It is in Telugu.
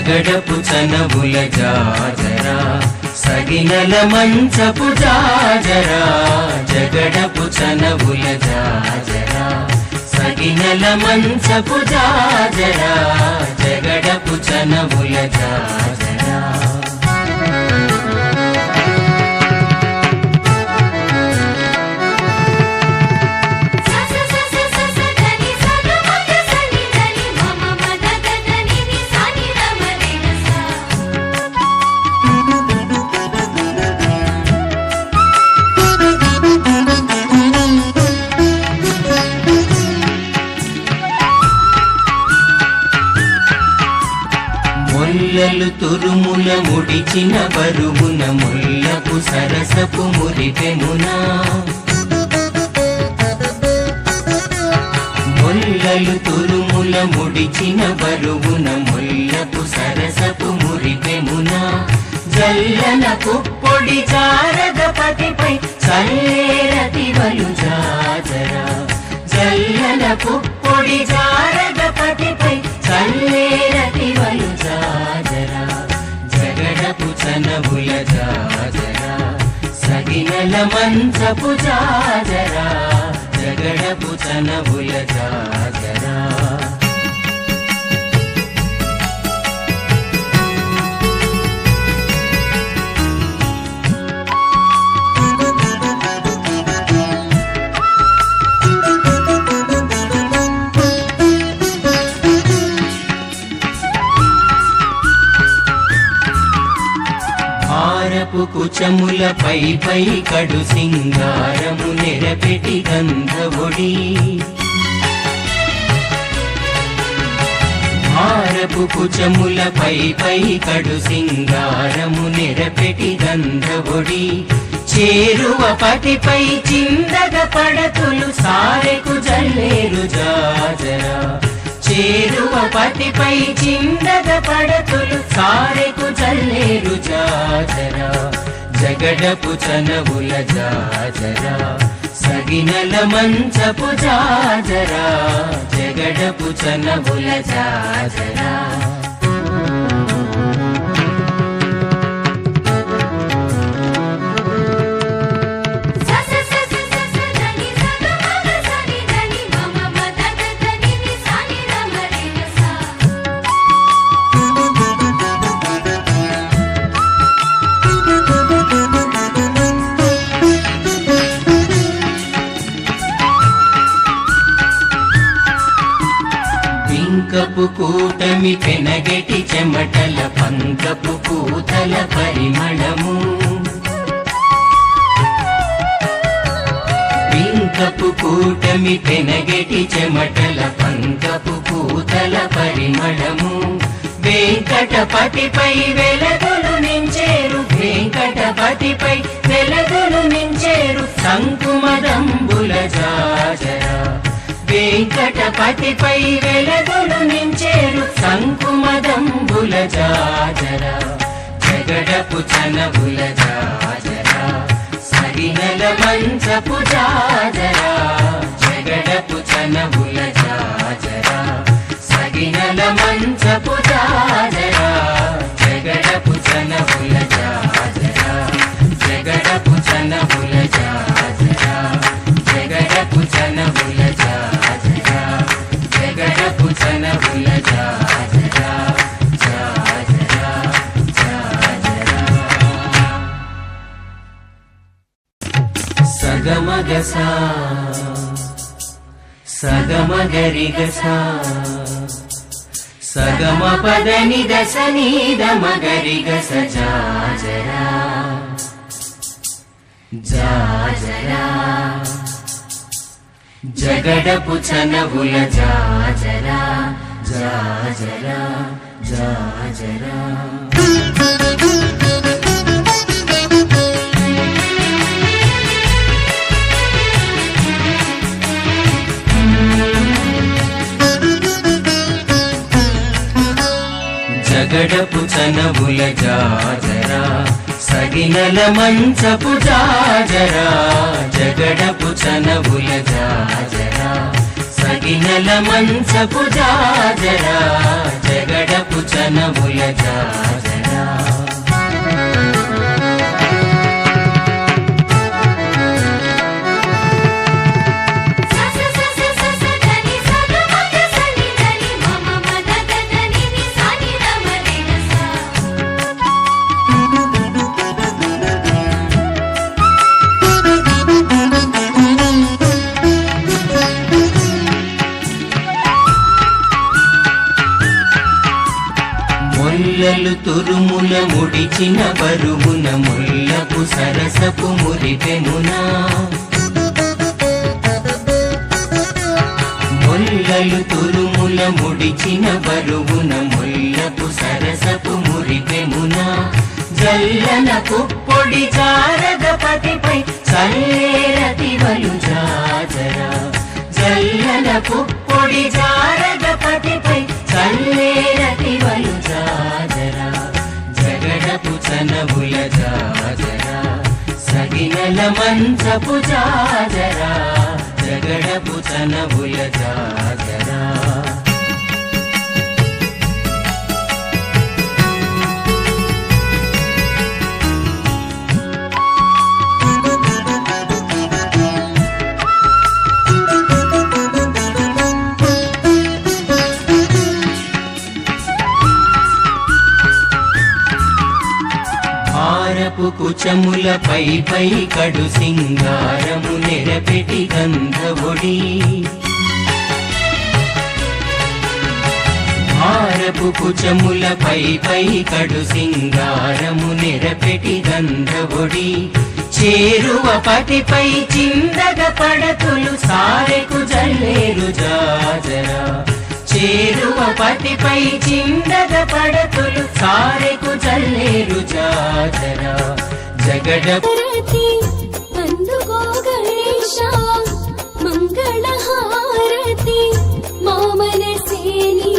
జగడపు చనవుల జాజరా సగినల మంచపు జాజరా జగడపు చనవుల జాజరా సగినల మంచపు జాజరా జగడపు చనవుల జాజరా ముల్లలు తురుముల ముడిచిన బరువున ముల్లపు సరసపు మురిపెమున ముల్లలు తురుముల ముడిచిన బరువున ముల్లపు సరసపు మురిపెమున జల్లన పుప్పొడి చారగపతిపై చల్లేరతివలు జాజరా జల్లన పుప్పొడి చారగపతిపై చల్లేరతివలు జాజరా జగడపు చనవుల జాజరా సగినల మంచపు జాజరా జగడపు చనవుల జాజరా కుచముల పై పై కడు సింగారము నెరపెటి గంధవొడి హారపు కుచముల పై పై కడు సింగారము నెరపెటి గంధవొడి చేరువ పటిపై చిందగ పడతులు సారెకు జల్లేరు జాజరా చేరువ పటిపై చిందగ పడతులు సారెకు జల్లేరు జాజరా జగడపు చనవుల జాజరా సగినల మంచపు జాజరా జగడపు చనవుల జాజరా పంకపు కూటమి పెనగెటి చెమటల పంకపు కూతల పరిమళము పంకపు కూటమి పెనగెటి చెమటల పంకపు కూతల పరిమళము వెంకటపతిపై వెలగొలు నించేరు వెంకటపతిపై వెలగొలు నించేరు సంకుమదంబుల జాజరా వెంకటపతిపై వెలగొలు నించేరు సంకుమదంబుల జాజరా జగడపు చనవుల జాజరా సగినల మంచపు జాజరా జగడపు చనవుల జాజరా సగినల మంచపు జాజరా జగడపు చనవుల జాజరా జగడపు చనవుల జాజరా జగడపు చనవుల జాజరా జగడపు చనవుల జాజరా జాజరా జాజరా సగమగసా సగమగరిగసా సగమ పదని దశ నీద మగరిగస జాజరా జాజరా జగడపు చనవుల జాజరా జాజరా జాజరా జగడపు చనవుల జాజరా సగినల మంచపు జాజరా జగడపు చనవుల జాజరా సగినల మంచపు జాజరా జగడపు చనవుల జాజరా ముడిచిన బరువున ముల్లపు సరసపు మురిపెమునా ముల్లలు తురుముల ముడిచిన బరువున ముల్లపు సరసపు మురిపెమునా జల్లన పుప్పొడి జారగపతిపై చల్లేరతివలు జాజరా జల్లన పుప్పొడి జారగపతిపై చల్లేరతివలు జాజరా జగడపు చనవుల జాజరా సగినల మంచపు జాజరా జగడపు చనవుల జాజరా హారపు కుచముల పై పై కడు సింగారము నెరపెటి గంధవొడి హారపు కుచముల పై పై కడు సింగారము నెరపెటి గంధవొడి చేరువ పటిపై చిందగ పడతులు సారెకు జల్లేరు జాజరా చేరువ పటిపై చిందగ పడతులు సారెకు జల్లేరు జాజరా జగడపు అందుకో గణేశ మంగళ హారతి మా మనసే నీ